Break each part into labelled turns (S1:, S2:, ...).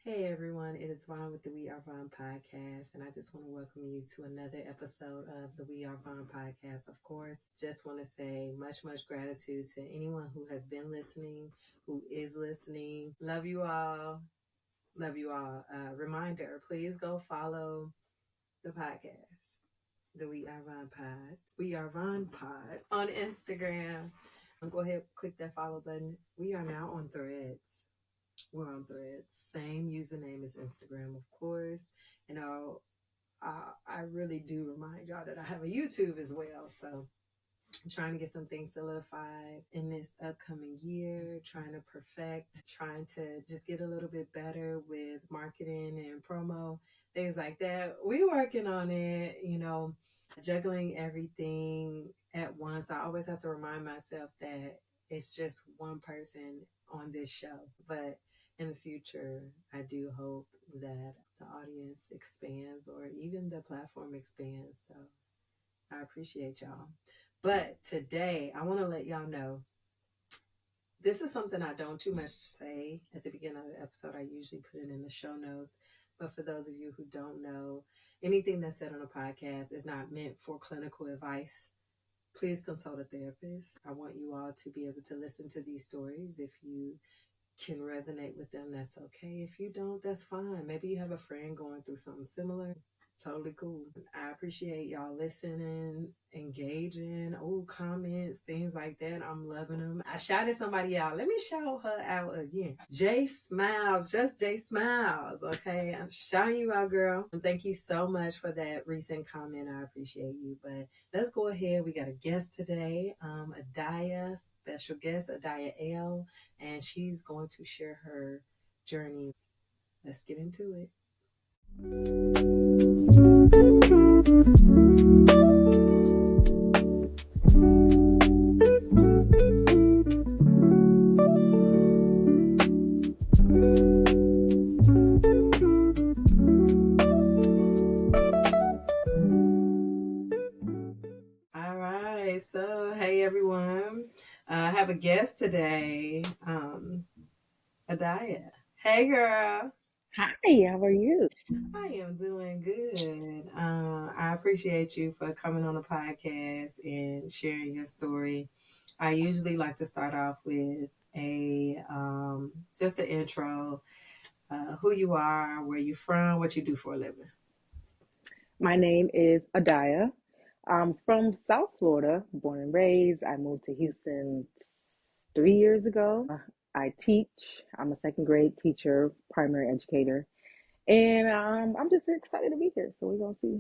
S1: Hey everyone, it is Vaughn with the WeAreVon Podcast, and I just want to welcome you to another episode of the WeAreVon Podcast. Of course, just want to say much gratitude to anyone who has been listening, who is listening. Love you all. Love you all. Reminder, please go follow the podcast, the WeAreVon Pod on Instagram. Go ahead, click that follow button. We are now on Threads. We're on Threads. Same username as Instagram, of course. And I really do remind y'all that I have a YouTube as well. So I'm trying to get some things solidified in this upcoming year, trying to perfect, trying to just get a little bit better with marketing and promo, things like that. We working on it, juggling everything at once. I always have to remind myself that it's just one person on this show. But in the future, I do hope that the audience expands or even the platform expands. So I appreciate y'all. But today, I want to let y'all know this is something I don't too much say at the beginning of the episode. I usually put it in the show notes. But for those of you who don't know, anything that's said on a podcast is not meant for clinical advice. Please consult a therapist. I want you all to be able to listen to these stories. If you can resonate with them, that's okay. If you don't, that's fine. Maybe you have a friend going through something similar. Totally cool. I appreciate y'all listening, engaging, comments, things like that. I'm loving them. I shouted somebody out. Let me shout her out again. Jay Smiles, just Jay Smiles. Okay. I'm shouting you out, girl. And thank you so much for that recent comment. I appreciate you. But let's go ahead. We got a guest today. Ahdiayah, special guest, Ahdiayah L. And she's going to share her journey. Let's get into it. All right, so hey everyone, I have a guest today, Ahdiayah. Hey girl.
S2: Hi, how are you?
S1: I am doing good. I appreciate you for coming on the podcast and sharing your story. I usually like to start off with a just an intro, who you are, where you from, what you do for a living.
S2: My name is Ahdiayah. I'm from South Florida, born and raised. I moved to Houston 3 years ago. I teach. I'm a second grade teacher, primary educator, and I'm just excited to be here. So we're gonna see.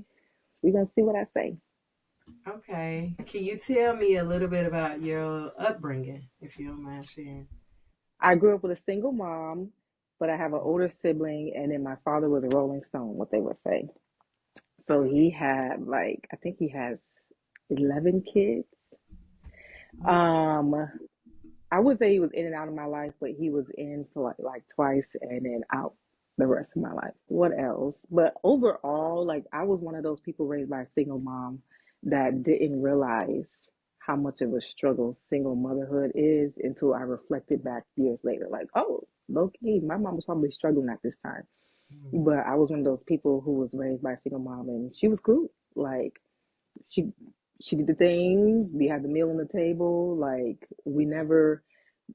S2: We're gonna see what I say.
S1: Okay, can you tell me a little bit about your upbringing, if you don't mind sharing?
S2: I grew up with a single mom, but I have an older sibling, and then my father was a Rolling Stone, what they would say. So he
S1: Okay.
S2: had I think he has 11 kids. Um, I would say he was in and out of my life, but he was in for like twice and then out the rest of my life. What else? But overall, like I was one of those people raised by a single mom that didn't realize how much of a struggle single motherhood is until I reflected back years later. Like, oh, low key, my mom was probably struggling at this time.
S1: Mhm.
S2: But I was one of those people who was raised by a single mom and she was cool. Like she she did the things, we had the meal on the table, like we never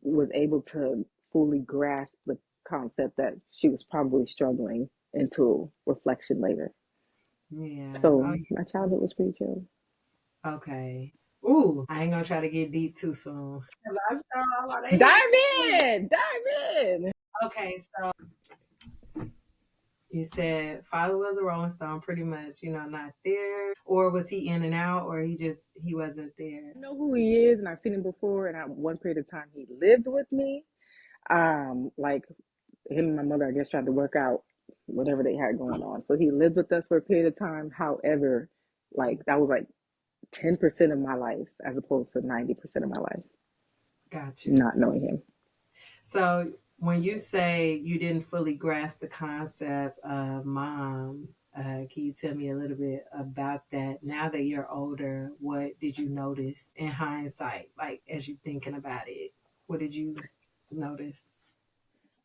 S2: was able to fully grasp the concept that she was probably struggling until reflection later.
S1: Yeah. Oh,
S2: So my childhood was pretty chill.
S1: okay. Ooh, I ain't gonna try to get deep too soon. 'Cause I saw a lot of
S2: Dive
S1: history.
S2: in, dive in.
S1: Okay, so you said father was a Rolling Stone, pretty much, not there, or was he in and out, or he wasn't there.
S2: I know who he is, and I've seen him before. And at one period of time, he lived with me. Like him and my mother, I guess, tried to work out whatever they had going on. So he lived with us for a period of time. However, like that was like 10% of my life as opposed to 90% of my life
S1: Got you.
S2: not knowing him.
S1: So when you say you didn't fully grasp the concept of mom, can you tell me a little bit about that? Now that you're older, what did you notice in hindsight, like as you thinking about it? What did you notice?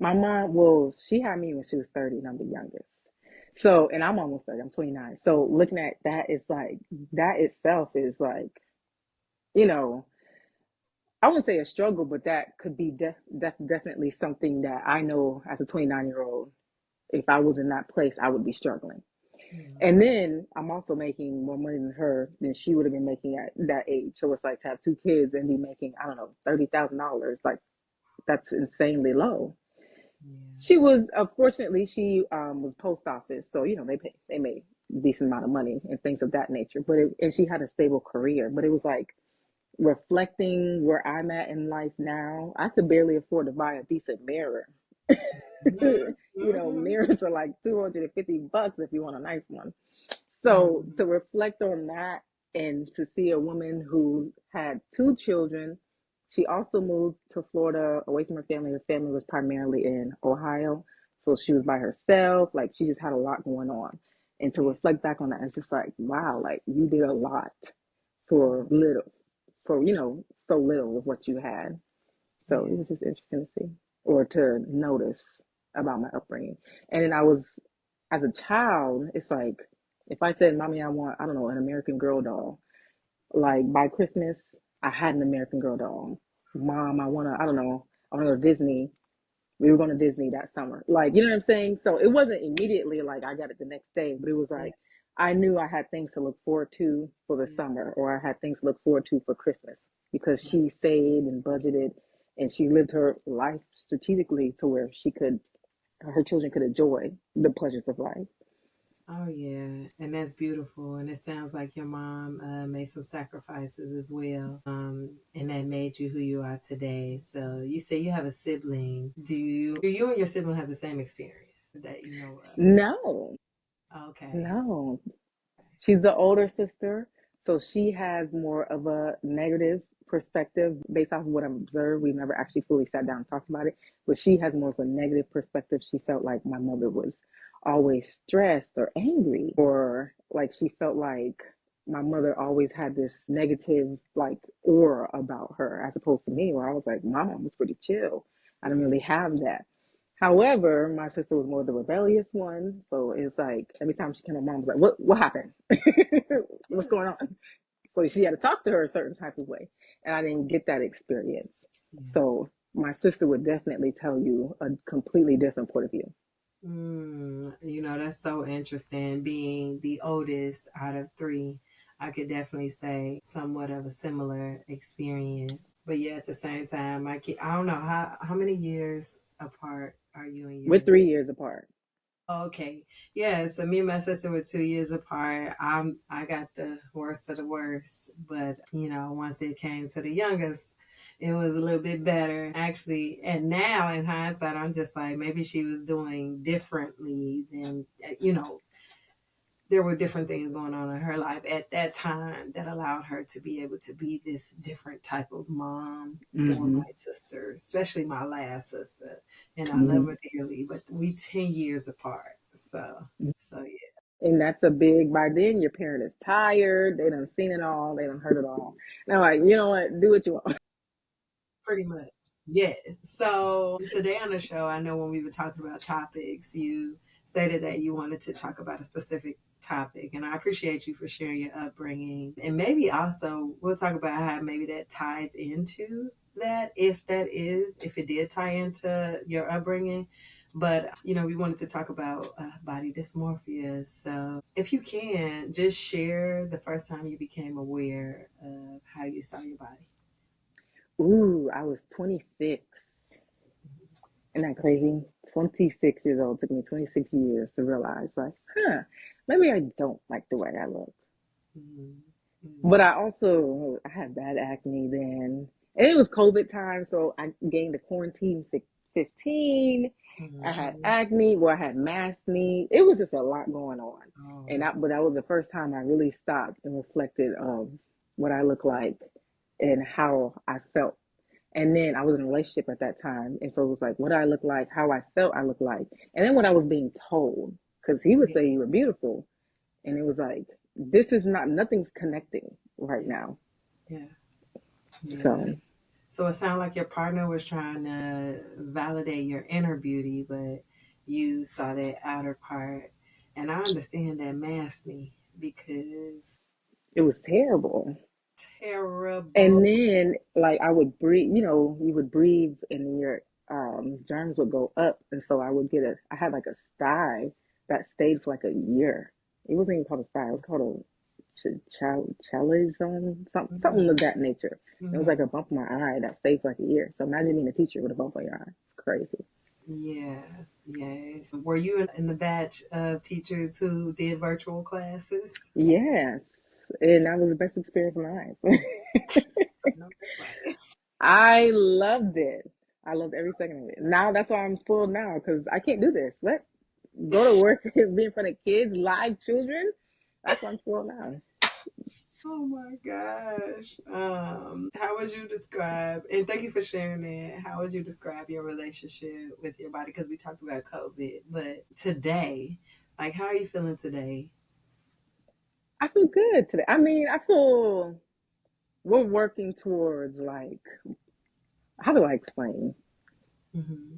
S2: My mom, well, she had me when she was 30 and I'm the youngest. So, and I'm almost 30, I'm 29. So looking at that is like, that itself is like, you know, I wouldn't say a struggle, but that could be definitely something that I know as a 29-year-old, if I was in that place, I would be struggling.
S1: Yeah.
S2: And then I'm also making more money than her than she would have been making at that age. So it's like to have two kids and be making, I don't know, $30,000. Like that's insanely low.
S1: Yeah.
S2: She was, fortunately, she was post office, so they made a decent amount of money and things of that nature. And she had a stable career, but it was like reflecting where I'm at in life now. I could barely afford to buy a decent mirror.
S1: Mm-hmm. Mm-hmm.
S2: Mirrors are like $250 if you want a nice one. So
S1: Mm-hmm.
S2: to reflect on that and to see a woman who had two children, she also moved to Florida away from her family. Her family was primarily in Ohio. So she was by herself. Like she just had a lot going on. And to
S1: Yeah.
S2: reflect back on that, it's just like, wow, like you did a lot for little, for, so little of what you had. So it
S1: Yeah.
S2: was just interesting to see or to notice about my upbringing. And then I was, as a child, it's like if I said, Mommy, I want, I don't know, an American Girl doll, like by Christmas, I had an American Girl doll. Mom, I don't know, I want to go to Disney. We were going to Disney that summer. Like, you know what I'm saying? So it wasn't immediately like I got it the next day, but it was
S1: Yeah.
S2: like I knew I had things to look forward to for the
S1: Yeah.
S2: summer, or I had things to look forward to for Christmas because
S1: Right.
S2: she saved and budgeted and she lived her life strategically to where her children could enjoy the pleasures of life.
S1: Oh yeah, and that's beautiful. And it sounds like your mom made some sacrifices as well, and that made you who you are today. So you say you have a sibling. Do you and your sibling have the same experience that you know of?
S2: No,
S1: Okay.
S2: no. She's the older sister, so she has more of a negative perspective based off of what I've observed. We've never actually fully sat down and talked about it, but she has more of a negative perspective. She felt like my mother was always stressed or angry, or like she felt like my mother always had this negative like aura about her, as opposed to me, where I was like, my mom was pretty chill. I didn't really
S1: Mm,
S2: have that. However, my sister was more the rebellious one, so it's like every time she came, my mom was like, "What happened? What's
S1: yeah.
S2: going on?" So she had to talk to her a certain type of way, and I didn't get that experience.
S1: Yeah.
S2: So my sister would definitely tell you a completely different point of view.
S1: That's so interesting. Being the oldest out of three, I could definitely say somewhat of a similar experience. But yeah, at the same time, I don't know how many years apart are you and
S2: We're
S1: yours?
S2: 3 years apart.
S1: Okay. Yeah, so me and my sister were 2 years apart. I got the worst of the worst, but once it came to the youngest, it was a little bit better. Actually, and now in hindsight, I'm just like maybe she was doing differently than there were different things going on in her life at that time that allowed her to be able to be this different type of mom for
S2: Mm-hmm.
S1: my sisters, especially my last sister. And I love
S2: Mm-hmm.
S1: her dearly, but we 10 years apart. So yeah,
S2: And that's a big, by then your parent is tired. They done seen it all. They done heard it all. And I'm like, you know what? Do what you want.
S1: pretty much. Yes. So today on the show, I know when we were talking about topics, you stated that you wanted to talk about a specific topic, and I appreciate you for sharing your upbringing. And maybe also we'll talk about how maybe that ties into that, if it did tie into your upbringing. But we wanted to talk about body dysmorphia. So if you can, just share the first time you became aware of how you saw your body.
S2: Ooh, I was 26. Isn't that crazy? 26 years old. Took me 26 years to realize, like, maybe I don't like the way I look.
S1: Mhm.
S2: But
S1: Mhm.
S2: I had bad acne then. And it was COVID time, so I gained a quarantine 15. I had
S1: Mhm.
S2: acne, I had mass knee. It was just a lot going on.
S1: Oh,
S2: But that was the first time I really stopped and reflected of what I look like and how I felt. And then I was in a relationship at that time. And so it was like what I look like, how I felt I looked like. And then what I was being told. Because he would
S1: yeah,
S2: say you were beautiful. And it was like, this is not, nothing's connecting right
S1: yeah,
S2: now.
S1: yeah, yeah.
S2: So,
S1: So it sounded like your partner was trying to validate your inner beauty, but you saw that outer part. And I understand that masked me because
S2: It was terrible.
S1: terrible.
S2: And then, like, I would breathe, you would breathe and your germs would go up. And so I had like a sty that stayed for like a year. It wasn't even called a sty, it was called a chalizone, something
S1: Mhm.
S2: of that nature. It was like
S1: Mhm.
S2: a bump in my eye that stayed for like a year. So imagine being a teacher with a bump on your eye. It's crazy.
S1: Yeah, yes. Were you in the batch of teachers who did virtual classes?
S2: Yes. And that was the best experience of my life.
S1: I know that's right.
S2: I loved it. I loved every second of it. Now that's why I'm spoiled now because I can't do this. What? Go to work and be in front of kids, live children. That's why I'm spoiled now.
S1: Oh my gosh. How would you describe, and thank you for sharing that, how would you describe your relationship with your body? Because we talked about COVID, but today, like, how are you feeling today?
S2: I feel good today. I mean, I feel we're working towards like, how do I explain?
S1: Mm-hmm.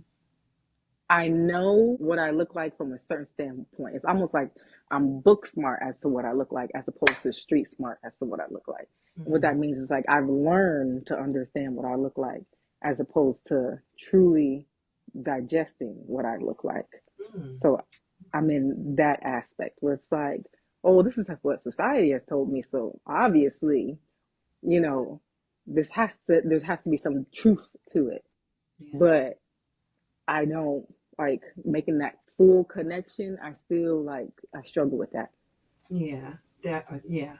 S2: I know what I look like from a certain standpoint. It's almost like I'm book smart as to what I look like, as opposed to street smart as to what I look like. What
S1: Mm-hmm.
S2: that means is like I've learned to understand what I look like, as opposed to truly digesting what I look like.
S1: Mm-hmm.
S2: So I'm in that aspect where it's like, oh, this is what society has told me. So obviously, you
S1: Yeah.
S2: know, there has to be some truth to it.
S1: Yeah.
S2: But I don't like making that full connection. I struggle with that.
S1: Yeah. Yeah.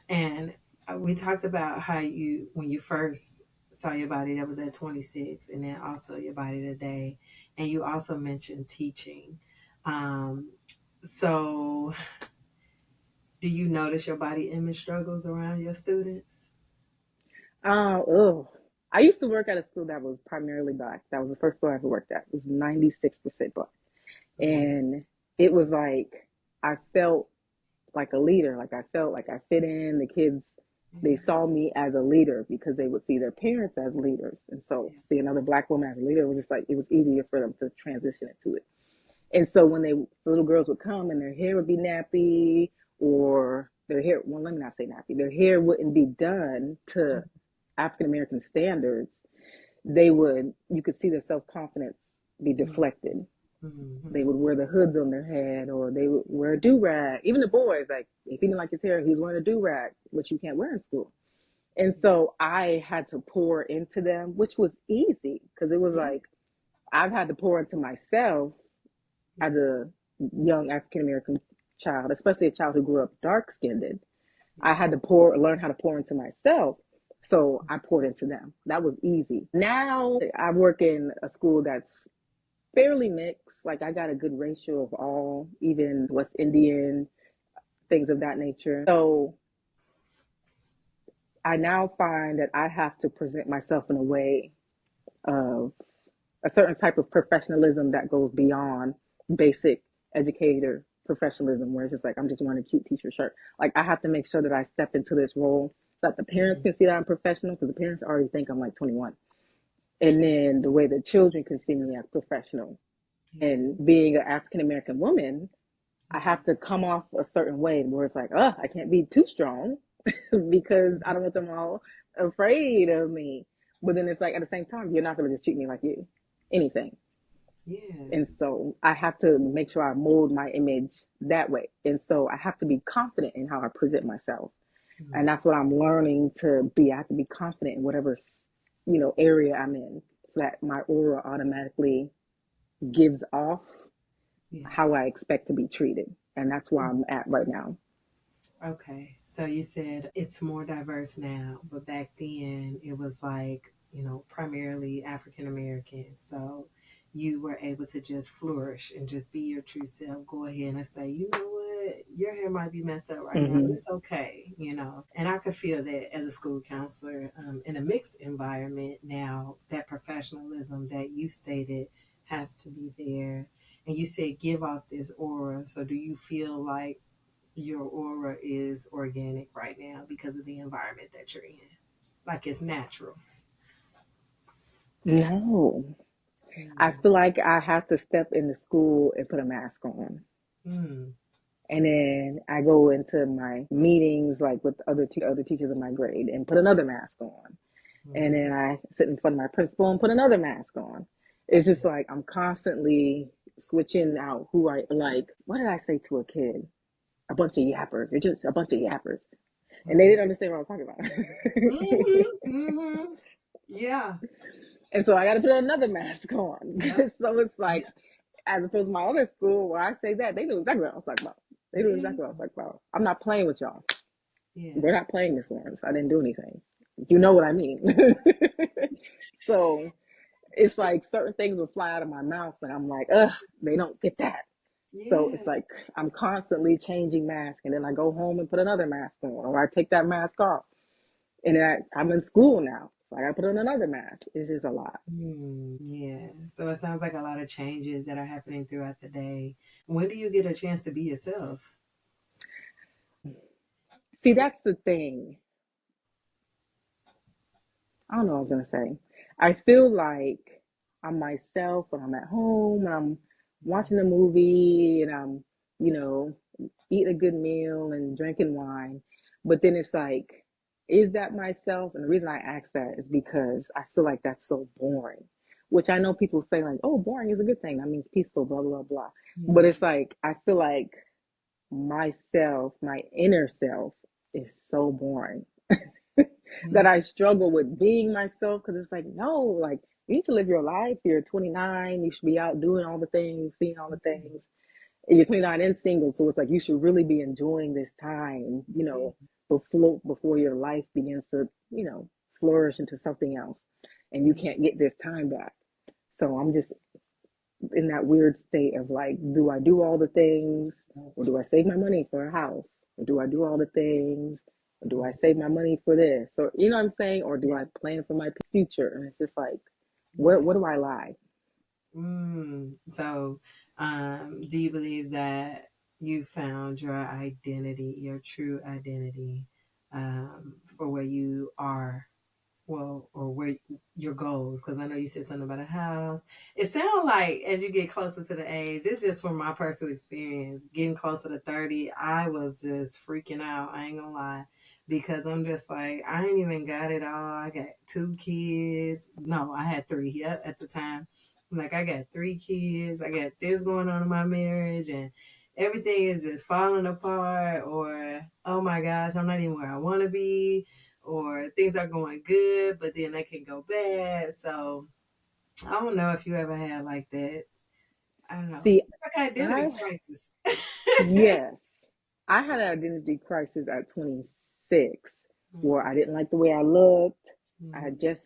S1: And we talked about how you, when you first saw your body, that was at 26, and then also your body today. And you also mentioned teaching. Um, so, do you notice your body image struggles around your students?
S2: Oh, I used to work at a school that was primarily black. That was the first school I ever worked at. It was 96% black.
S1: Mm-hmm.
S2: And it was like I felt like a leader. Like I felt like I fit in. The kids, they
S1: Yeah.
S2: saw me as a leader because they would see their parents as leaders. And so
S1: Yeah.
S2: see another black woman as a leader was just like it was easier for them to transition into it. And so when the little girls would come and their hair would be nappy or their hair, well, let me not say nappy, their hair wouldn't be done to African American standards, you could see their self confidence be
S1: Mm-hmm.
S2: deflected. They
S1: Mm-hmm.
S2: would wear the hoods on their head or they would wear a do rag. Even the boys, like if he didn't like his hair, he was wearing a do rag, which you can't wear in school. And so I had to pour into them, which was easy because it was
S1: Yeah.
S2: like I've had to pour into myself as
S1: Yeah.
S2: a young African American child, especially a child who grew up dark skinned. I
S1: Yeah.
S2: had to learn how to pour into myself. So I poured into them. That was easy. Now I work in a school that's fairly mixed. Like I got a good ratio of all, even West Indian, things of that nature. So I now find that I have to present myself in a way of a certain type of professionalism that goes beyond basic educator professionalism, where it's just like I'm just wearing a cute t-shirt shirt. Like I have to make sure that I step into this role so that the parents
S1: Mm-hmm.
S2: can see that I'm professional because the parents already think I'm like 21. And then the way the children can see me as professional.
S1: Yeah.
S2: And being an African American woman, I
S1: Yeah.
S2: have to come off a certain way where it's like, oh, I can't be too strong because I don't want them all afraid of me. But then it's like at the same time, you're not going to just treat me like you, anything.
S1: Yeah.
S2: And so I have to make sure I mold my image that way. And so I have to be confident in how I present myself. And
S1: Mm-hmm.
S2: that's what I'm learning to be. I have to be confident in whatever, area I'm in so that my aura automatically gives off
S1: Yeah.
S2: how I expect to be treated. And that's where I'm at right now.
S1: Okay. So you said it's more diverse now, but back then it was like, primarily African American. So you were able to just flourish and just be your true self. Go ahead and say, you know what, your hair might be messed up right now, but
S2: Mm-hmm.
S1: it's okay. And I could feel that as a school counselor in a mixed environment now, that professionalism that you stated has to be there. And you said give off this aura. So do you feel like your aura is organic right now because of the environment that you're in? Like it's natural.
S2: No. I
S1: Mm.
S2: feel like I have to step into school and put a mask on.
S1: Mm.
S2: And then I go into my meetings like with other teachers in my grade and put another mask on. And
S1: Mm.
S2: then I sit in front of my principal and put another mask on. It's just like I'm constantly switching out who I like. What did I say to a kid? A bunch of yappers. You're just a bunch of yappers. And they
S1: Mm.
S2: didn't understand what I was talking about.
S1: Mm-hmm. Mm-hmm. Yeah.
S2: And so I got to put another mask on.
S1: Yep.
S2: So it's like,
S1: Yep.
S2: as opposed to my other school where I say that, they knew exactly what I was talking about. They knew
S1: Yeah.
S2: exactly what I was talking about. I'm not playing with y'all.
S1: Yeah.
S2: We're not playing this Lawrence. I didn't do anything. You know what I mean. So it's like certain things will fly out of my mouth and I'm like, ugh, they don't get that. So
S1: Yeah.
S2: it's like I'm constantly changing masks and then I go home and put another mask on or I take that mask off. And then I'm in school now. So I gotta put on another mask. It's just a lot.
S1: Yeah. So it sounds like a lot of changes that are happening throughout the day. When do you get a chance to be yourself?
S2: See, that's the thing. I don't know what I was gonna say. I feel like I'm myself when I'm at home and I'm watching a movie and I'm, you know, eating a good meal and drinking wine. But then it's like, is that myself? And the reason I ask that is because I feel like that's so boring. Which I know people say like, oh, boring is a good thing. That means peaceful, blah, blah, blah. But
S1: Mm-hmm.
S2: it's like I feel like myself, my inner self is so boring that I struggle with being myself because it's like, no, like you need to live your life. You're 29, you should be out doing all the things, seeing all the things. And you're 29 and single, so it's like you should really be enjoying this time, before your life begins to, flourish into something else. And you
S1: Yeah.
S2: can't get this time back. So I'm just in that weird state of like, do I do all the things or do I save my money for a house? Or do I do all the things? Or do I save my money for this? Or you know what I'm saying? Or do
S1: Yeah.
S2: I plan for my future? And it's just like,
S1: Yeah.
S2: what do I lie?
S1: So, do you believe that you found your identity, your true identity, for where you are, well, or where your goals? Because I know you said something about a house. It sounds like as you get closer to the age, this is just from my personal experience, getting closer to 30, I was just freaking out. I ain't gonna lie. Because I'm just like, I ain't even got it all. I got two kids. No, I had three, yeah, at the time. I'm like, I got three kids. I got this going on in my marriage, and everything is just falling apart. Or, oh my gosh, I'm not even where I want to be. Or things are going good, but then they can go bad. So I don't know if you ever had like that. I don't know.
S2: See,
S1: It's like identity
S2: I,
S1: crisis.
S2: yes, I had an identity crisis at 26 where I didn't like the way I looked. I
S1: Mm-hmm.
S2: had just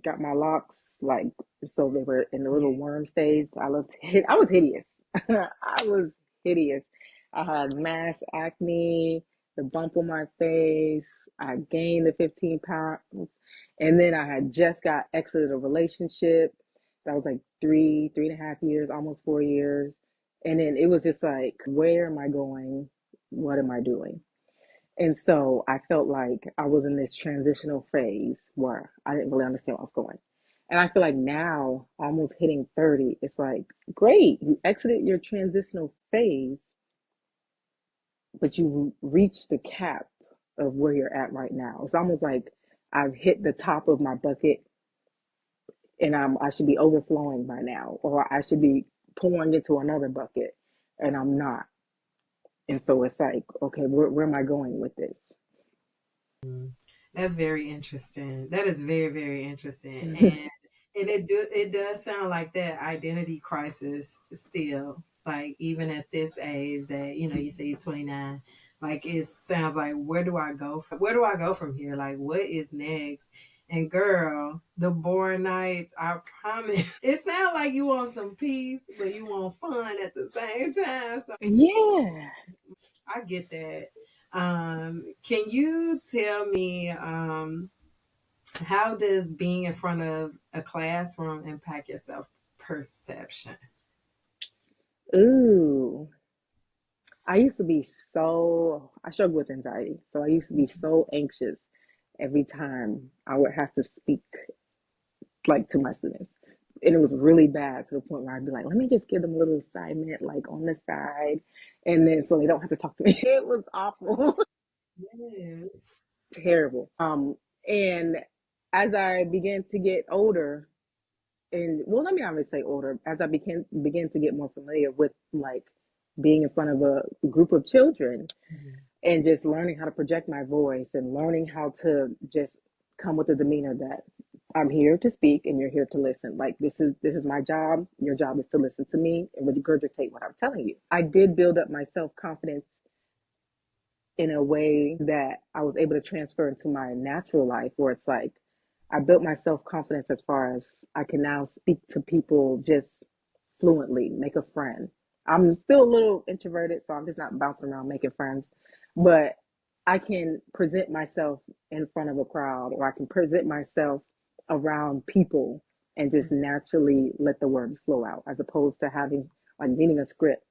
S2: got my locks like so they were in the
S1: Yeah.
S2: little worm stage. I was hideous. I was hideous. I had mass acne, the bump on my face. I gained the 15 pounds. And then I had just got exited a relationship. That was like 3.5 years, almost 4 years. And then it was just like, where am I going? What am I doing? And so I felt like I was in this transitional phase where I didn't really understand where I was going. And I feel like now, almost hitting 30, it's like, great, you exited your transitional phase, but you reached the cap of where you're at right now. It's almost like I've hit the top of my bucket and I should be overflowing by now, or I should be pouring into another bucket, and I'm not. And so it's like, okay, where am I going with this?
S1: That's very interesting. That is very, very interesting. And it does sound like that identity crisis still. Like even at this age that, you say you're 29, like it sounds like where do I go from here? Like what is next? And girl, the boring nights, I promise. It sounds like you want some peace, but you want fun at the same time. So
S2: Yeah.
S1: I get that. Can you tell me how does being in front of a classroom impact your self perception?
S2: Ooh. I struggle with anxiety. So I used to be so anxious every time I would have to speak like to my students. And it was really bad to the point where I'd be like, let me just give them a little assignment like on the side. And then so they don't have to talk to me. It was awful.
S1: Yes.
S2: Terrible. And as I began to get older, and well, let me not even say older, as I began to get more familiar with like being in front of a group of children
S1: Mhm.
S2: and just learning how to project my voice and learning how to just come with a demeanor that I'm here to speak and you're here to listen. Like this is my job. Your job is to listen to me and regurgitate what I'm telling you. I did build up my self-confidence in a way that I was able to transfer into my natural life where it's like I built my self confidence as far as I can now speak to people just fluently, make a friend. I'm still a little introverted, so I'm just not bouncing around making friends, but I can present myself in front of a crowd or I can present myself around people and just naturally let the words flow out as opposed to having like needing a script,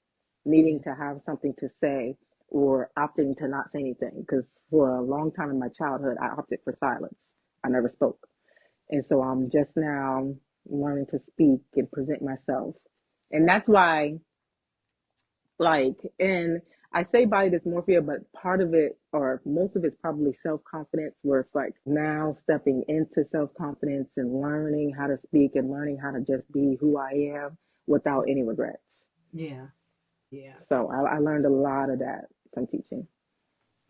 S2: needing
S1: Yeah.
S2: to have something to say or opting to not say anything. Because for a long time in my childhood, I opted for silence. I never spoke. And so I'm just now learning to speak and present myself. And that's why, like, and I say body dysmorphia, but part of it or most of it's probably self confidence, where it's like now stepping into self confidence and learning how to speak and learning how to just be who I am without any regrets.
S1: Yeah. Yeah.
S2: So I learned a lot of that from teaching.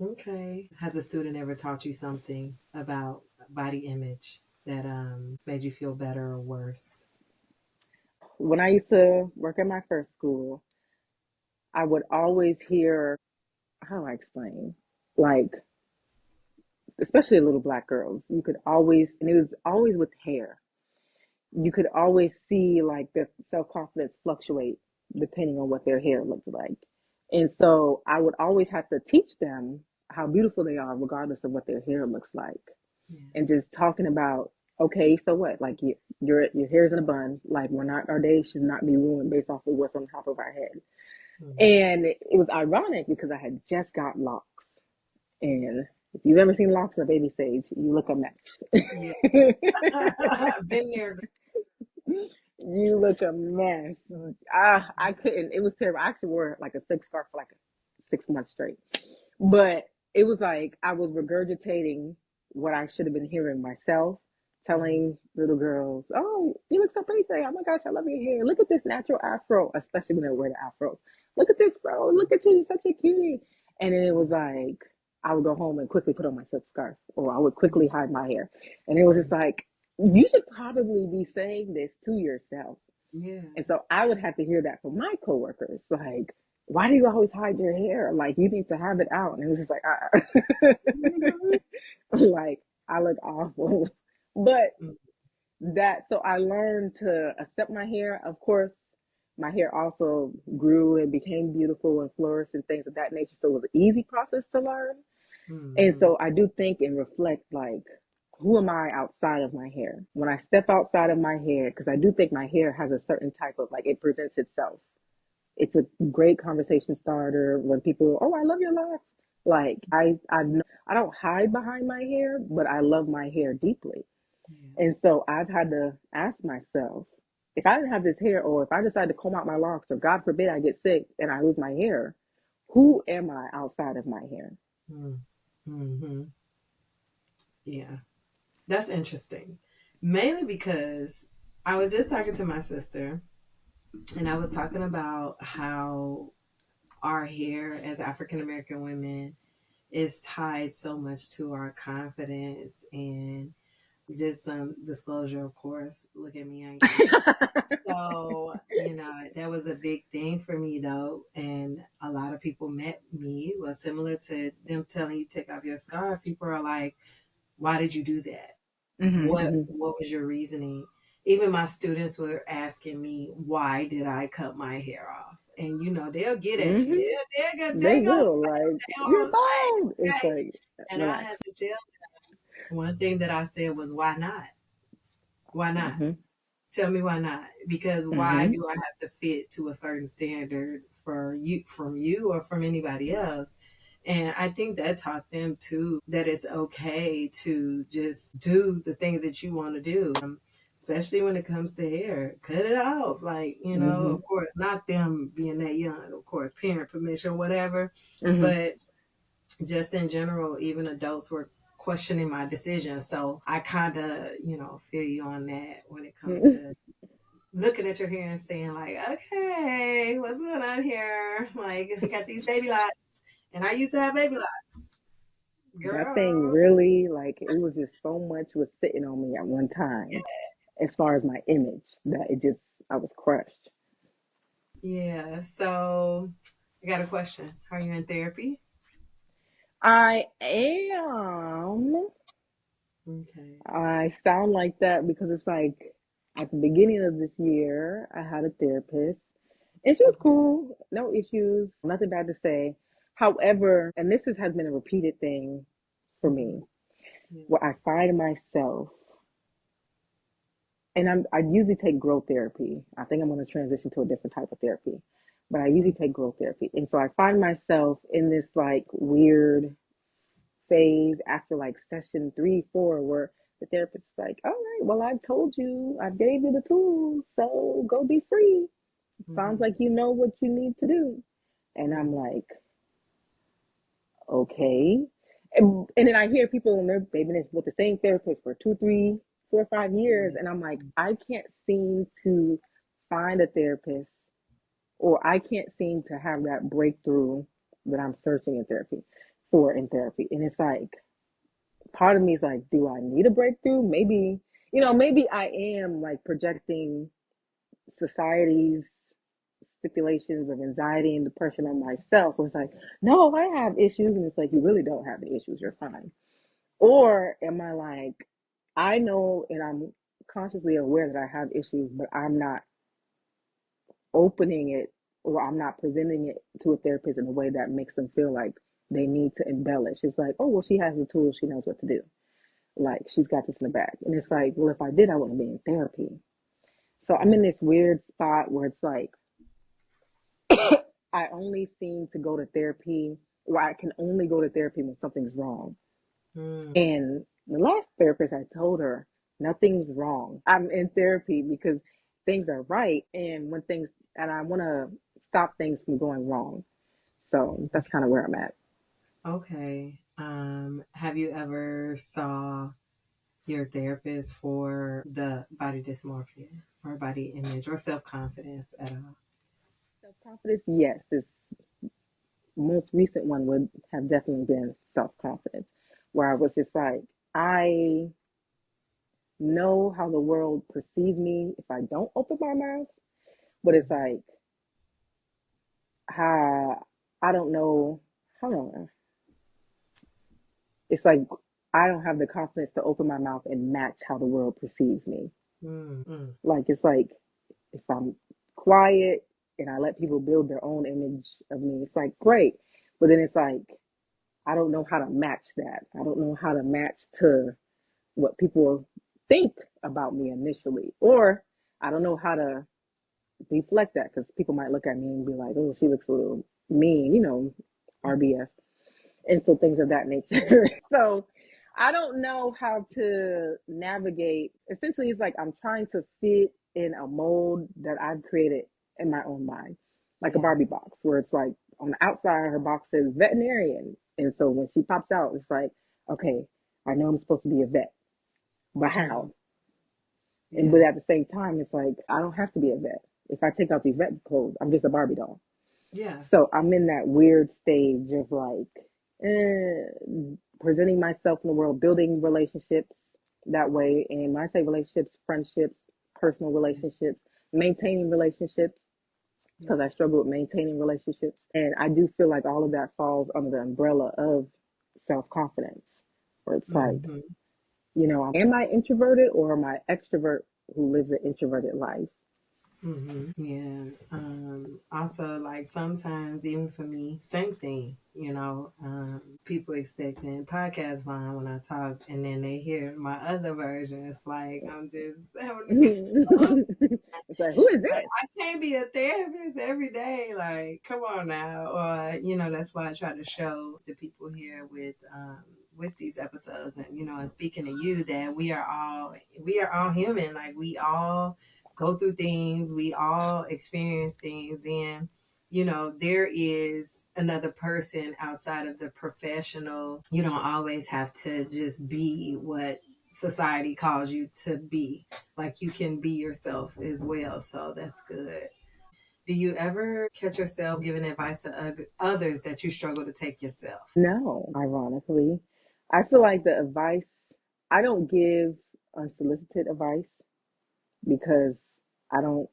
S1: Okay. Has a student ever taught you something about body image that made you feel better or worse?
S2: When I used to work at my first school, I would always hear, how do I explain? Like, especially little black girls, you could always, and it was always with hair, you could always see like their self confidence fluctuate depending on what their hair looked like. And so I would always have to teach them how beautiful they are, regardless of what their hair looks like.
S1: Yeah.
S2: And just talking about, okay, so what? Like your hair's in a bun. Like we're not, our day should not be ruined based off of what's on top of our head.
S1: Mhm.
S2: And it was ironic because I had just got locks. And if you've ever seen locks in a baby stage, you look a mess.
S1: Yeah. Been there.
S2: You look a mess. I couldn't. It was terrible. I actually wore like a silk scarf for like 6 months straight. But it was like I was regurgitating what I should have been hearing myself,
S1: Mhm.
S2: telling little girls, "Oh, you look so pretty today. Oh my gosh, I love your hair. Look at this natural afro," especially when they wear the afro. Look at this, bro. Look at you. You're such a cutie. And then it was like I would go home and quickly put on my silk scarf, or I would quickly hide my hair. And it was just like, you should probably be saying this to yourself.
S1: Yeah.
S2: And so I would have to hear that from my coworkers, like, why do you always hide your hair? Like, you need to have it out. And it was just like,
S1: Mhm.
S2: like, I look awful. But
S1: Mhm.
S2: that, so I learned to accept my hair. Of course, my hair also grew and became beautiful and flourished and things of that nature. So it was an easy process to learn. And
S1: Mhm.
S2: so I do think and reflect like, who am I outside of my hair? When I step outside of my hair, because I do think my hair has a certain type of like it presents itself. It's a great conversation starter when people, oh, I love your locks. Like I don't hide behind my hair, but I love my hair deeply.
S1: Yeah.
S2: And so I've had to ask myself, if I didn't have this hair, or if I decide to comb out my locks, or God forbid I get sick and I lose my hair, who am I outside of my hair?
S1: Mm-hmm. Yeah. That's interesting. Mainly because I was just talking to my sister and I was talking about how our hair as African American women is tied so much to our confidence and just some disclosure, of course. Look at me, I'm gay. So, that was a big thing for me though. And a lot of people met me was similar to them telling you take off your scarf. People are like, why did you do that?
S2: Mm-hmm,
S1: What was your reasoning? Even my students were asking me, why did I cut my hair off? And they'll get at you.
S2: mm-hmm.
S1: They
S2: They
S1: gonna
S2: will. Like, you're
S1: say,
S2: bald. It's
S1: okay.
S2: like,
S1: And I
S2: relax.
S1: had to tell one thing that I said was, why not? Why not?
S2: Mm-hmm,
S1: Tell me why not? Because why
S2: mm-hmm.
S1: do I have to fit to a certain standard for you from you or from anybody else? And I think that taught them too, that it's okay to just do the things that you want to do. especially when it comes to hair. Cut it off. Like,
S2: Hmm.
S1: of course, not them being that young, of course, parent permission, whatever.
S2: Hmm.
S1: But just in general, even adults were questioning my decisions. So I kind of, feel you on that when it comes to looking at your hair and saying, like, okay, what's going on here? Like, I got these baby locks, and I used to have baby locks.
S2: That thing
S1: Girl.
S2: really, like, it was just so much was sitting on me at one time, as far as my image, that it just, I was crushed.
S1: Yeah. So I got a question. Are you in therapy?
S2: I am.
S1: Okay.
S2: I sound like that because it's like at the beginning of this year, I had a therapist and she was cool, no issues, nothing bad to say. However, and has been a repeated thing for
S1: Mm-hmm.
S2: me,
S1: Yeah.
S2: where I find myself, and I usually take growth therapy. I think I'm going to transition to a different type of therapy, but I usually take growth therapy. And so I find myself in this like weird phase after like session 3, 4, where the therapist is like, all right, well, I told you, I gave you the tools, so go be free. Sounds
S1: Mm-hmm.
S2: like you know what you need to do. And I'm
S1: Mm-hmm.
S2: like, okay. And then I hear people and they've been with the same therapist for 2, 3, 4, 5 years. And I'm like, I can't seem to find a therapist, or I can't seem to have that breakthrough that I'm searching in therapy for in therapy. And it's like, part of me is like, do I need a breakthrough? Maybe, maybe I am like projecting society's stipulations of anxiety and depression on myself. Where it's like, no, I have issues. And it's like, you really don't have the issues. You're fine. Or am I like, I know and I'm consciously aware that I have issues, but I'm not opening it, or I'm not presenting it to a therapist in a way that makes them feel like they need to embellish. It's like, oh, well, she has the tools. She knows what to do. Like, she's got this in the bag. And it's like, well, if I did, I wouldn't be in therapy. So I'm in this weird spot where it's like, I only seem to go to therapy, or I can only go to therapy when something's wrong.
S1: Mm-hmm.
S2: And the last therapist, I told her, nothing's wrong. I'm in therapy because things are right. And and I want to stop things from going wrong. So that's kind of where I'm at.
S1: Okay. Have you ever saw your therapist for the body dysmorphia or body image or self confidence at all?
S2: Self confidence, yes. This most recent one would have definitely been self confidence, where I was just like, I know how the world perceives me if I don't open my mouth, but it's
S1: Mm-hmm.
S2: like, how, I don't know, how do I, it's like, I don't have the confidence to open my mouth and match how the world perceives me.
S1: Mm-hmm.
S2: Like, it's like, if I'm quiet and I let people build their own image of me, it's like, great. But then it's like, I don't know how to match that. I don't know how to match to what people think about me initially. Or I don't know how to deflect that, because people might look at me and be like, oh, she looks a little mean, RBF. And so things of that nature. So I don't know how to navigate. Essentially, it's like I'm trying to fit in a mold that I've created in my own mind, like a
S1: Yeah.
S2: Barbie box, where it's like on the outside, her box says veterinarian. And so when she pops out, it's like, okay, I know I'm supposed to be a vet, but
S1: Mm-hmm.
S2: how? And but
S1: Yeah.
S2: at the same time, it's like I don't have to be a vet. If I take out these vet clothes, I'm just a Barbie doll.
S1: Yeah.
S2: So I'm in that weird stage of like presenting myself in the world, building relationships that way. And when I say relationships, friendships, personal
S1: Yeah.
S2: relationships, maintaining relationships, because
S1: Yeah.
S2: I struggle with maintaining relationships. And I do feel like all of that falls under the umbrella of self confidence, where it's like,
S1: Mm-hmm.
S2: am I introverted or am I extrovert who lives an introverted life?
S1: Yeah. Also, like sometimes, even for me, same thing. People expecting podcast Vine when I talk, and then they hear my other version. It's like I'm just having a
S2: It's like, who is
S1: like
S2: this?
S1: I can't be a therapist every day. Like, come on now. Or that's why I try to show the people here with with these episodes, and and speaking to you, that we are all human. Like, we all go through things, we all experience things, and there is another person outside of the professional. You don't always have to just be what society calls you to be. Like, you can be yourself as well. So that's good. Do you ever catch yourself giving advice to others that you struggle to take yourself?
S2: No, ironically. I feel like the advice, I don't give unsolicited advice because I don't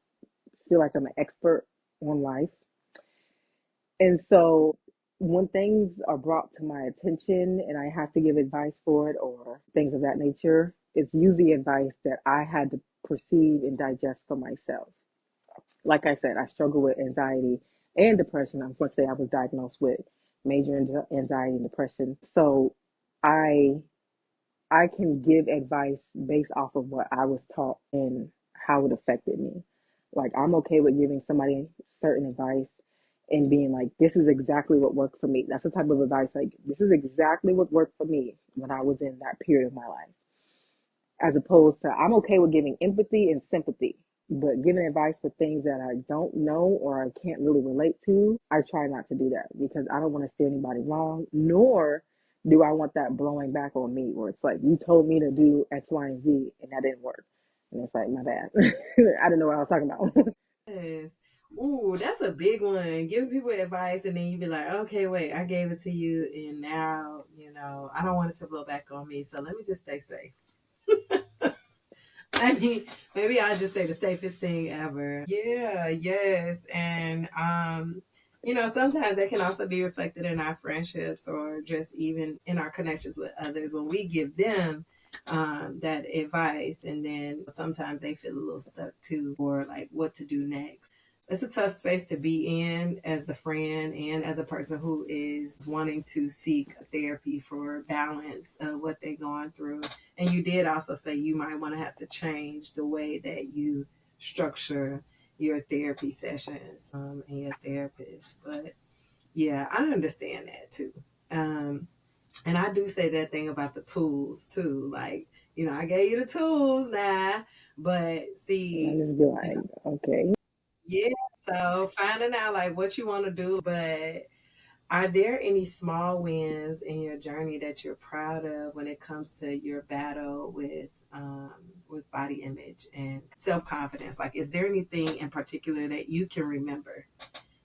S2: feel like I'm an expert on life. And so when things are brought to my attention and I have to give advice for it or things of that nature, it's usually advice that I had to perceive and digest for myself. Like I said, I struggle with anxiety and depression. Unfortunately, I was diagnosed with major anxiety and depression. So I I can give advice based off of what I was taught and how it affected me. Like, I'm okay with giving somebody certain advice and being like, this is exactly what worked for me. That's the type of advice, like, this is exactly what worked for me when I was in that period of my life. As opposed to, I'm okay with giving empathy and sympathy, but giving advice for things that I don't know or I can't really relate to, I try not to do that because I don't want to steer anybody wrong, nor do I want that blowing back on me where it's like, you told me to do X, Y, and Z, and that didn't work. And it's like, my bad. I didn't know what I was talking about.
S1: Yes. Ooh, that's a big one. Giving people advice, and then you be like, okay, wait, I gave it to you, and now, I don't want it to blow back on me, so let me just stay safe. I mean, maybe I'll just say the safest thing ever. Yeah, yes. And sometimes that can also be reflected in our friendships, or just even in our connections with others when we give them that advice, and then sometimes they feel a little stuck too, or like what to do next. It's a tough space to be in as the friend and as a person who is wanting to seek therapy for balance of what they're going through. And you did also say you might want to have to change the way that you structure your therapy sessions, and your therapist. But yeah, I understand that too. Um, and I do say that thing about the tools too. Like, I gave you the tools now, but
S2: And I
S1: see,
S2: just be
S1: you know,
S2: like, okay.
S1: yeah. So finding out like what you want to do, but are there any small wins in your journey that you're proud of when it comes to your battle with body image and self confidence? Like, is there anything in particular that you can remember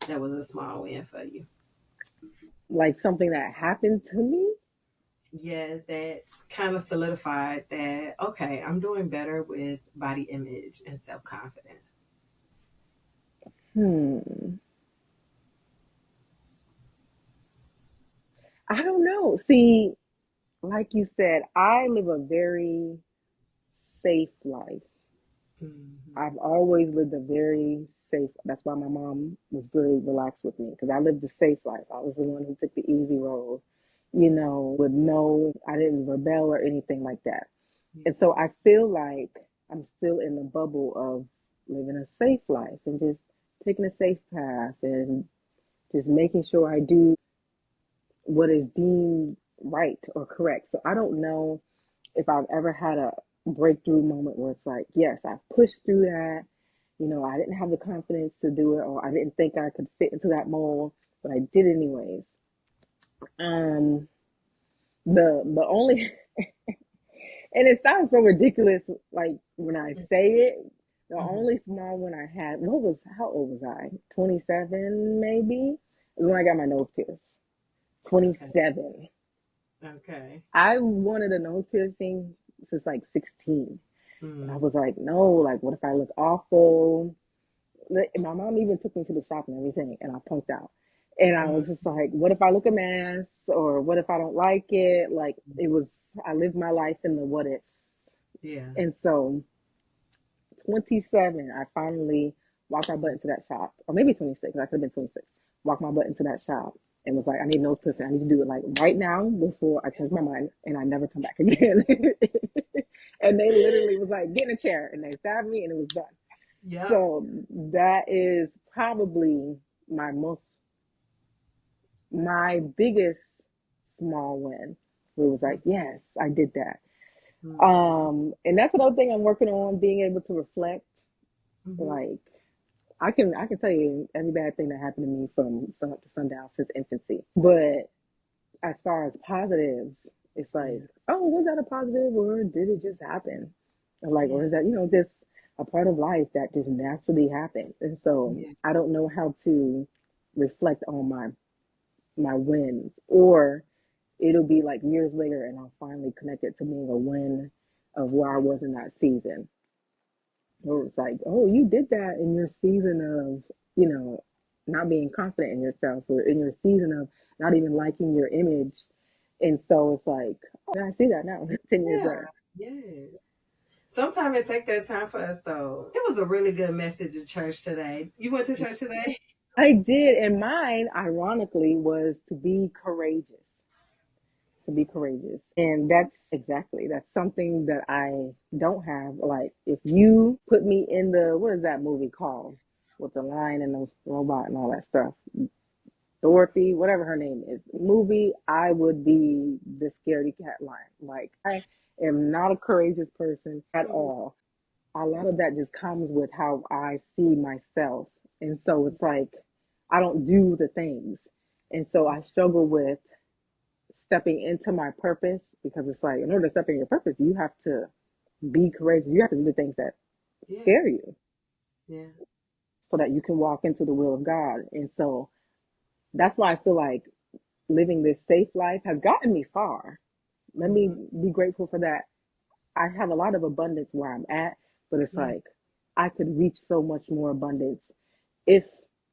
S1: that was a small win for you?
S2: Like something that happened to me.
S1: Yes, that's kind of solidified that, okay, I'm doing better with body image and self confidence.
S2: Hmm. I don't know. See, like you said, I live a very safe life.
S1: Mm-hmm.
S2: I've always lived a very safe. That's why my mom was very relaxed with me because I lived a safe life. I was the one who took the easy road, with no, I didn't rebel or anything like that. And
S1: Yeah.
S2: so I feel like I'm still in the bubble of living a safe life and just taking a safe path and just making sure I do what is deemed right or correct. So I don't know if I've ever had a breakthrough moment where it's like, yes, I pushed through that. I didn't have the confidence to do it, or I didn't think I could fit into that mold, but I did anyways. Um, the only and it sounds so ridiculous, like when I say it. The
S1: Mm-hmm.
S2: only small one I had, how old was I? 27 maybe, is when I got my nose pierced.
S1: Okay.
S2: 27.
S1: Okay.
S2: I wanted a nose piercing since like 16. And I
S1: Mm-hmm.
S2: was like, no, like, what if I look awful? My mom even took me to the shop and everything, and I punked out. And I was just like, what if I look a mess? Or what if I don't like it? Like, I lived my life in the what ifs.
S1: Yeah.
S2: And so, 27, I finally walked my butt into that shop, or maybe 26, I could have been 26. Walked my butt into that shop and was like, I need nose piercing. I need to do it like right now before I change my mind and I never come back again. And they literally was like, get in a chair, and they stabbed me and it was done.
S1: Yep.
S2: So that is probably my most, my biggest small win. where it was like, yes, I did that.
S1: Mm-hmm.
S2: And that's another thing I'm working on, being able to reflect.
S1: Mm-hmm.
S2: Like I can tell you every bad thing that happened to me from sun up to sundown since infancy. But as far as positives, it's like,
S1: Yeah.
S2: oh, was that a positive or did it just happen? Or like, or
S1: Yeah.
S2: is that, just a part of life that just naturally happened? And so
S1: Yeah.
S2: I don't know how to reflect on my wins, or it'll be like years later and I'll finally connect it to being a win of where I
S1: Yeah.
S2: was in that season. Or it's like, oh, you did that in your season of, not being confident in yourself, or in your season of not even liking your image. And so it's like, oh, I see that now, 10 years
S1: Yeah.
S2: later.
S1: Yes. Sometimes it take that time for us though. It was a really good message at church today. You went to church today?
S2: I did. And mine, ironically, was to be courageous. To be courageous. And that's something that I don't have. Like, if you put me in what is that movie called? With the lion and the robot and all that stuff. Dorothy, whatever her name is, movie, I would be the scaredy cat lion. Like, I am not a courageous person at
S1: Mm-hmm.
S2: all. A lot of that just comes with how I see myself. And so it's like, I don't do the things. And so I struggle with stepping into my purpose, because it's like, in order to step in your purpose, you have to be courageous. You have to do the things that
S1: Yeah.
S2: scare you
S1: Yeah.
S2: so that you can walk into the will of God. And so that's why I feel like living this safe life has gotten me far. Let me
S1: Mm-hmm.
S2: be grateful for that. I have a lot of abundance where I'm at, but it's
S1: Yeah.
S2: like I could reach so much more abundance if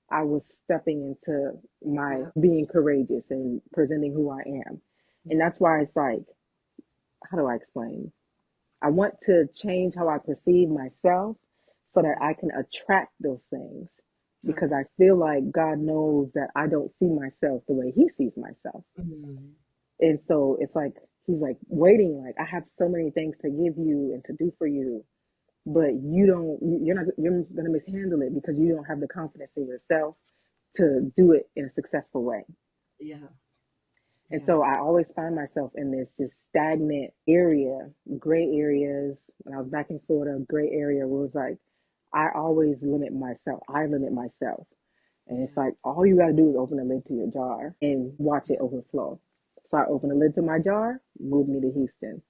S2: I was stepping into my
S1: Yeah.
S2: being courageous and presenting who I am. And
S1: Yeah.
S2: that's why it's like, how do I explain? I want to change how I perceive myself so that
S1: Yeah.
S2: I can attract those things, because
S1: Okay.
S2: I feel like God knows that I don't see myself the way He sees myself.
S1: Mm-hmm.
S2: And so it's like He's like waiting, like, I have so many things to give you and to do for you,
S1: Yeah.
S2: but you're gonna mishandle it because you don't have the confidence in yourself to do it in a successful way.
S1: Yeah.
S2: And
S1: Yeah.
S2: so I always find myself in this just stagnant area, gray areas. When I was back in Florida, gray area where it was like, I always limit myself. I limit myself. And
S1: Yeah.
S2: it's like, all you got to do is open the lid to your jar and watch it overflow. So I opened the lid to my jar, moved me to Houston.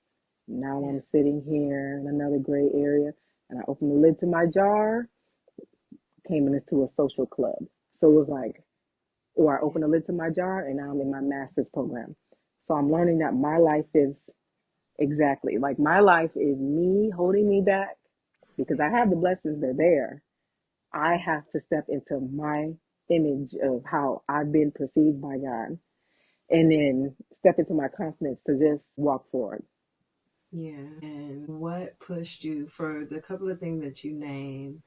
S2: Now
S1: Yeah.
S2: I'm sitting here in another gray area, and I opened the lid to my jar, came into a social club. So it was like, or I
S1: Yeah.
S2: open the lid to my jar and now I'm in my master's program. So I'm
S1: Yeah.
S2: learning that my life is exactly like, my life is me holding me back, because I
S1: Yeah.
S2: have the blessings, they're there. I
S1: Yeah.
S2: have to step into my image of how I've been perceived by God, and
S1: Yeah.
S2: then step into my confidence to just walk forward.
S1: Yeah. And what pushed you for the couple of things that you named?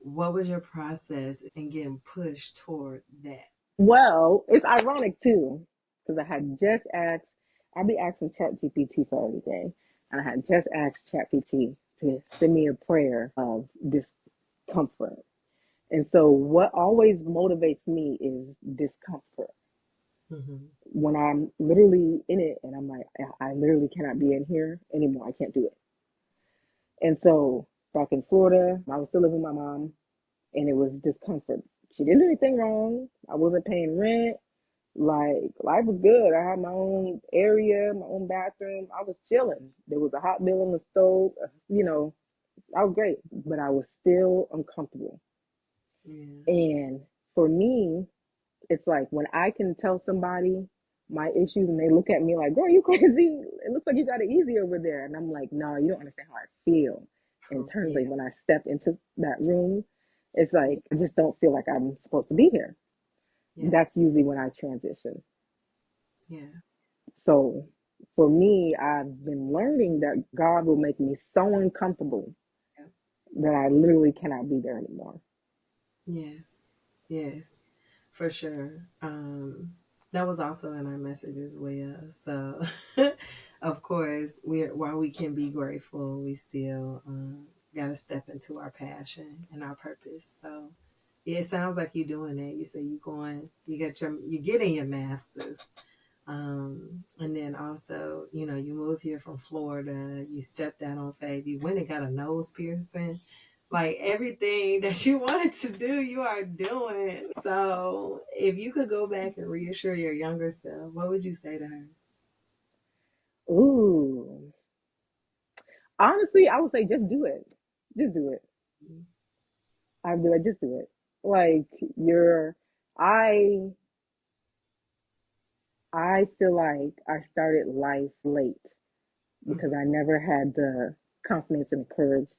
S1: What was your process in getting pushed toward that?
S2: Well, it's ironic too, because I had just asked, I'll be asking ChatGPT for everything. And I had just asked ChatGPT to send me a prayer of discomfort. And so, what always motivates me is discomfort.
S1: Mm-hmm.
S2: When I'm literally in it and I'm like, I literally cannot be in here anymore. I can't do it. And so, back in Florida, I was still living with my mom, and it was discomfort. She didn't do anything wrong. I wasn't paying rent. Like, life was good. I had my own area, my own bathroom. I was chilling. There was a hot meal on the stove. I was great, but I was still uncomfortable.
S1: Yeah.
S2: And for me, it's like, when I can tell somebody my issues and they look at me like, girl, you crazy. It looks like you got it easy over there. And I'm like, no, you don't understand how I feel. Internally,
S1: Yeah.
S2: when I step into that room, it's
S1: Yeah.
S2: like, I just don't feel like I'm supposed to be here.
S1: Yeah.
S2: That's usually when I transition.
S1: Yeah.
S2: So for me, I've been learning that God will make me so uncomfortable
S1: Yeah.
S2: that I literally cannot be there anymore.
S1: Yes. Yes. For sure. That was also in our message as well. So, of course, while we can be grateful, we still got to step into our passion and our purpose. So, yeah, it sounds like you're doing that. You say you're getting your masters. And then also, you moved here from Florida, you stepped down on faith, you went and got a nose piercing. Like everything that you wanted to do, you are doing. So if you could go back and reassure your younger self, what would you say to her?
S2: Ooh. Honestly, I would say just do it. Just do it. I'd be like, just do it. Like you're I I feel like I started life late because
S1: Mm-hmm.
S2: I never had the confidence and the courage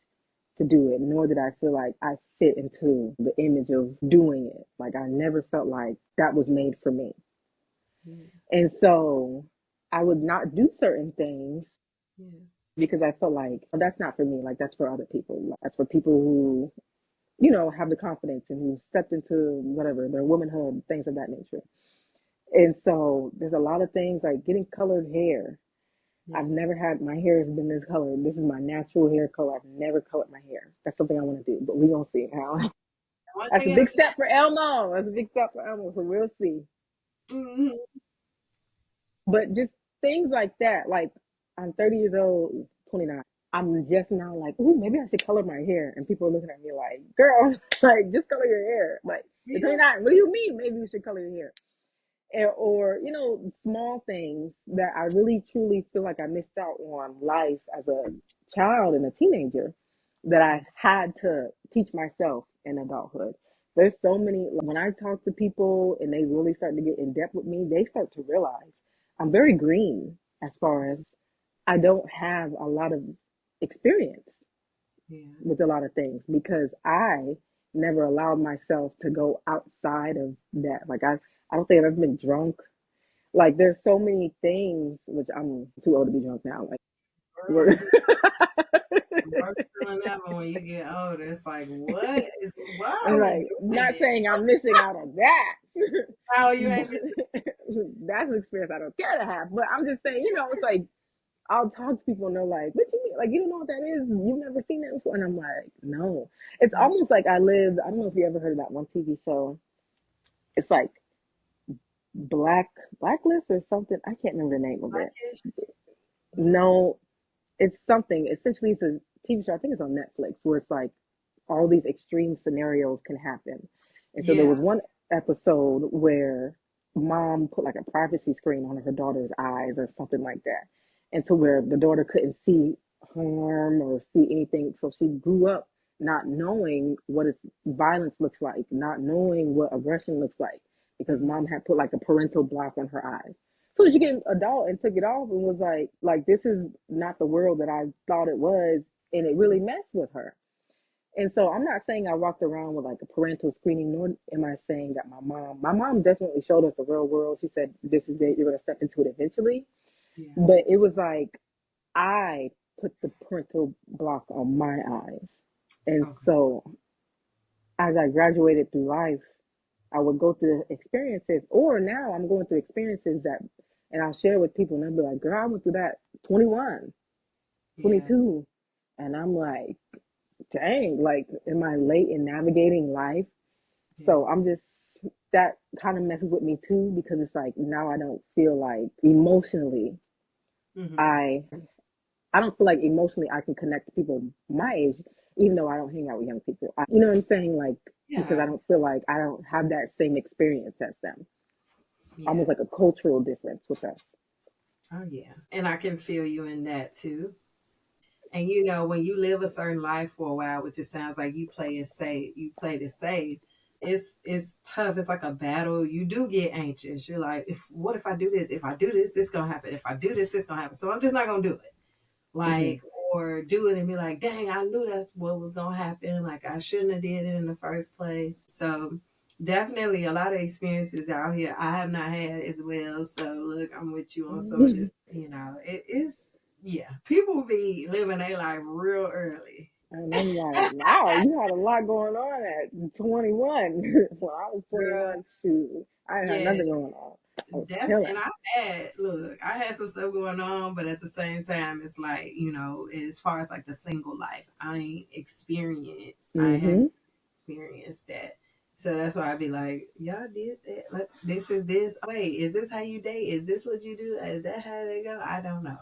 S2: to do it, nor did I feel like I fit into the image of doing it. Like I never felt like that was made for me.
S1: Yeah.
S2: And so I would not do certain things
S1: Yeah.
S2: because I felt like, oh, that's not for me. Like that's for other people. Like, that's for people who, have the confidence and who stepped into whatever, their womanhood, things of that nature. And so there's a lot of things like getting colored hair. I've
S1: Yeah.
S2: never had my hair has been this color. This is my natural hair color. I've never colored my hair. That's something I want to do, but we gonna see how.
S1: One
S2: That's a
S1: thing at a
S2: big step for Elmo. That's a big step for Elmo. So we'll see.
S1: time. Hmm.
S2: But just things like that. Like I'm 30 years old, 29. I'm just now like, ooh, maybe I should color my hair. And people are looking at me like, girl, like just color your hair. Like you're
S1: Yeah.
S2: 29. What do you mean? Maybe you should color your hair. Or small things that I really truly feel like I missed out on life as a child and a teenager that
S1: Yeah.
S2: I had to teach myself in adulthood. There's so many, when I talk to people and they really start to get in depth with me, they start to realize I'm very green as far as I don't have a lot of experience
S1: Yeah.
S2: with a lot of things because I never allowed myself to go outside of that. Like I don't think I've ever been drunk. Like there's so many things which I'm too old to be drunk now. Like
S1: Girl,
S2: we're
S1: you worse feeling ever when you get older. It's like, why
S2: I'm
S1: are we
S2: like
S1: doing
S2: not
S1: this?
S2: saying I'm missing out on that.
S1: How you ain't missing?
S2: But that's an experience I don't care to have. But I'm just saying, it's like I'll talk to people and they're like, "What you mean? Like you don't know what that is? You've never seen that before?" And I'm like, "No." It's almost like I lived. I don't know if you ever heard of that one TV show. It's like Black Blacklist or something. I can't remember the name of it.
S1: Blackish? No.
S2: No, it's something. Essentially, it's a TV show. I think it's on Netflix where it's like all these extreme scenarios can happen. And so there
S1: Yeah.
S2: was one episode where mom put like a privacy screen on her daughter's eyes or something like that. And to where the daughter couldn't see harm or see anything. So she grew up not knowing what violence looks like, not knowing what aggression looks like, because
S1: Hmm.
S2: mom had put like a parental block on her eyes. So she became adult and took it off and was like this is not the world that I thought it was, and it
S1: Yeah.
S2: really messed with her. And so I'm not saying I walked around with like a parental screening, nor am I saying that my mom definitely showed us the real world. She said, this is it, you're going to step into it eventually.
S1: Yeah.
S2: But it was like, I put the parental block on my eyes. And
S1: Okay.
S2: so as I graduated through life, I would go through experiences, or now I'm going through experiences that, and I'll share with people and they'll be like, girl, I went through that 21,
S1: Yeah.
S2: 22. And I'm like, dang, like, am I late in navigating life?
S1: Yeah.
S2: So I'm just, that kind of messes with me too, because it's like now I don't feel like emotionally,
S1: Hmm.
S2: I I don't feel like emotionally I can connect to people my age, even though I don't hang out with young people. You know what I'm saying? Like because I
S1: Yeah.
S2: don't feel like I don't have that same experience as them.
S1: Yeah.
S2: Almost like a cultural difference with us.
S1: Oh yeah. And I can feel you in that too. And when you live a certain life for a while, which it sounds like you played it safe. It's tough. It's like a battle. You do get anxious. You're like, if what if I do this? If I do this, this gonna happen. If I do this, this gonna happen. So I'm just not gonna do it.
S2: Hmm.
S1: Like, or do it and be like, dang, I knew that's what was gonna happen. Like I shouldn't have did it in the first place. So definitely a lot of experiences out here I have not had as well. So look, I'm with you on some of
S2: And
S1: this. It is, yeah. People be living their life real early.
S2: I'm like, wow, you had a lot going on at 21. When I was
S1: Girl,
S2: 21, shoot, I didn't have
S1: yeah.
S2: nothing going on. I was
S1: And
S2: chilling.
S1: I had some stuff going on, but at the same time, it's like, as far as like the single life, I ain't experienced, I haven't
S2: Hmm.
S1: experienced that. So that's why I be like, y'all did that. Like, this is this. Wait, is this how you date? Is this what you do? Is that how they go? I don't know.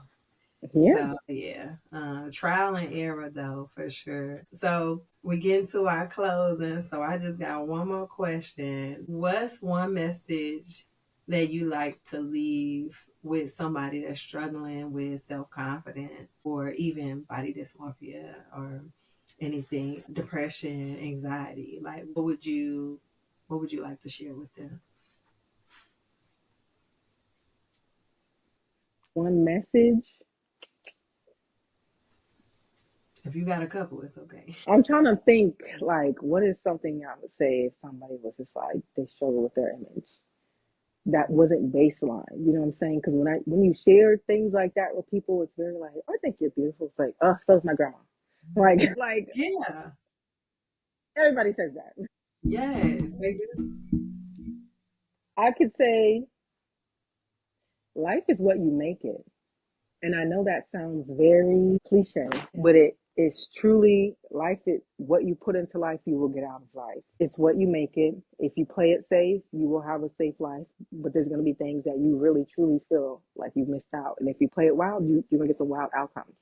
S2: Yeah.
S1: So yeah, trial and error though for sure. So we get into our closing. So I just got one more question. What's one message that you like to leave with somebody that's struggling with self confidence or even body dysmorphia or anything, depression, anxiety? Like, what would you like to share with them?
S2: One message.
S1: If you got a couple, it's okay.
S2: I'm trying to think, like, what is something I would say if somebody was just like they struggle with their image that wasn't baseline. You know what I'm saying? Because when you share things like that with people, it's very like, I think you're beautiful. It's like, oh, so's my grandma. Like
S1: Yeah.
S2: everybody says that.
S1: Yes, they do.
S2: I could say life is what you make it. And I know that sounds very cliche, but it is truly life. It what you put into life, you will get out of life. It's what you make it. If you play it safe, you will have a safe life. But there's going to be things that you really truly feel like you've missed out. And if you play it wild, you're going to get some wild outcomes.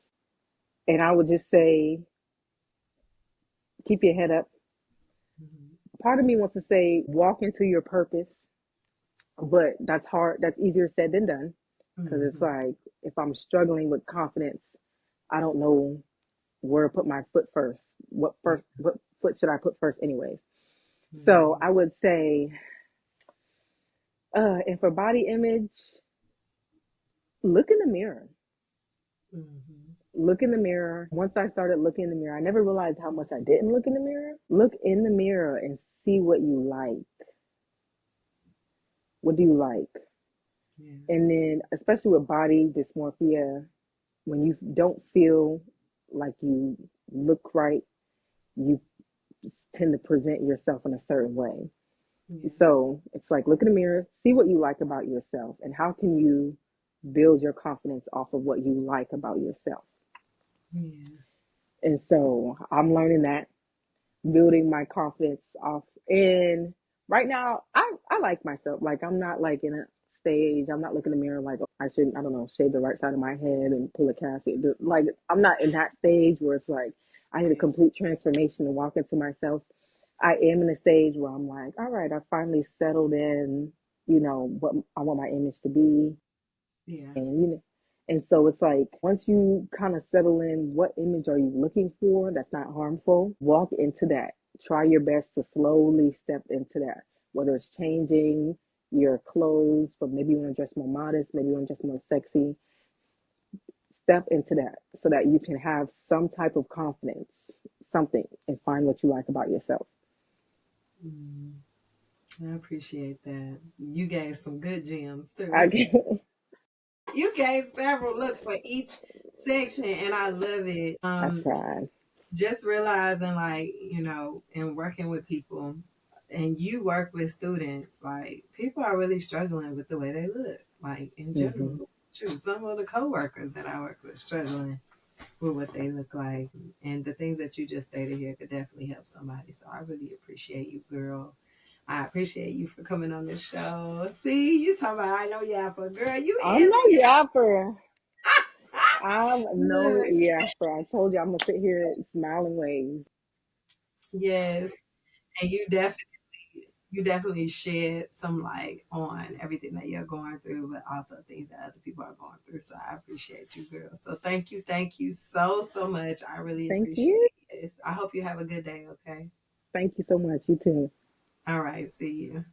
S2: And I would just say, keep your head up.
S1: Mhm.
S2: Part of me wants to say, walk into your purpose, but that's hard. That's easier said than done because it's
S1: Mhm.
S2: like if I'm struggling with confidence, I don't know where to put my foot first. What foot should I put first anyways? So
S1: Mhm.
S2: I would say, and for body image, look in the mirror.
S1: Mhm.
S2: Look in the mirror. Once I started looking in the mirror, I never realized how much I didn't look in the mirror. Look in the mirror and see what you like. What do you like?
S1: Yeah.
S2: And then, especially with body dysmorphia, when you don't feel like you look right, you tend to present yourself in a certain way.
S1: Yeah.
S2: So it's like look in the mirror, see what you like about yourself, and how can you build your confidence off of what you like about yourself.
S1: Yeah.
S2: And so I'm learning that, building my confidence off. And right now, I like myself. Like I'm not like in a stage. I'm not looking in the mirror like, oh, I shouldn't. I don't know, shave the right side of my head and pull a casket. Like I'm not in that stage where it's like I need a
S1: Yeah.
S2: complete transformation and walk into myself. I am in a stage where I'm like, all right, I finally settled in. You know what I want my image to be,
S1: Yeah.
S2: and and so it's like once you kind of settle in, what image are you looking for that's not harmful? Walk into that. Try your best to slowly step into that. Whether it's changing your clothes, but maybe you want to dress more modest, maybe you want to dress more sexy. Step into that so that you can have some type of confidence, something, and find what you like about yourself.
S1: Mm. I appreciate that. You gave some good gems too.
S2: I can,
S1: You gave several looks for each section, and I love it.
S2: I tried.
S1: Just realizing, like, and working with people, and you work with students, like, people are really struggling with the way they look, like, in
S2: Hmm.
S1: general. True, some of the coworkers that I work with struggling with what they look like, and the things that you just stated here could definitely help somebody. So I really appreciate you, girl. I appreciate you for coming on this show. See, you talking about I know Yappa, girl. You
S2: I'm
S1: is
S2: no
S1: a
S2: yapper. I'm no
S1: Look,
S2: yapper. I told you I'm gonna sit here and smile and wave.
S1: yes, and you definitely shed some light on everything that you're going through, but also things that other people are going through. So I appreciate you, girl. So thank you so much. I really
S2: Thank
S1: appreciate
S2: you.
S1: it. I hope you have a good day. Okay.
S2: Thank you so much. You too.
S1: All right. See you.